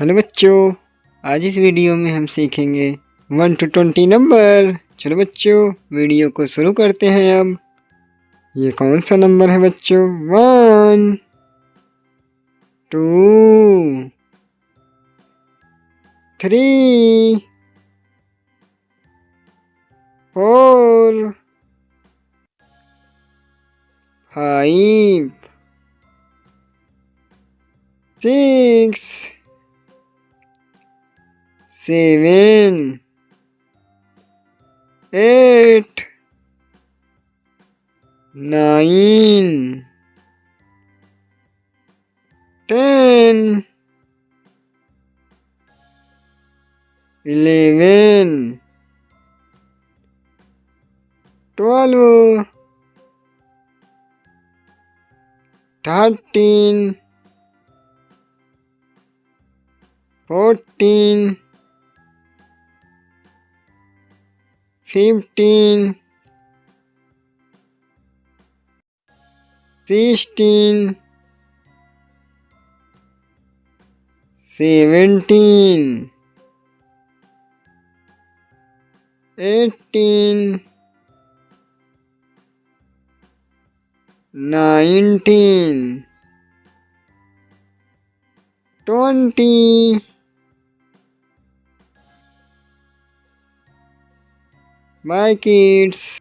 Hello बच्चों, आज इस वीडियो में हम सीखेंगे 1 to 20 नंबर। चलो बच्चों, वीडियो को शुरू करते हैं। अब ये कौन सा नंबर है बच्चों? 1 2 3 4 5 6 7 8 9 10 11 12 13 14 15 16 17 18 19 20 Bye kids.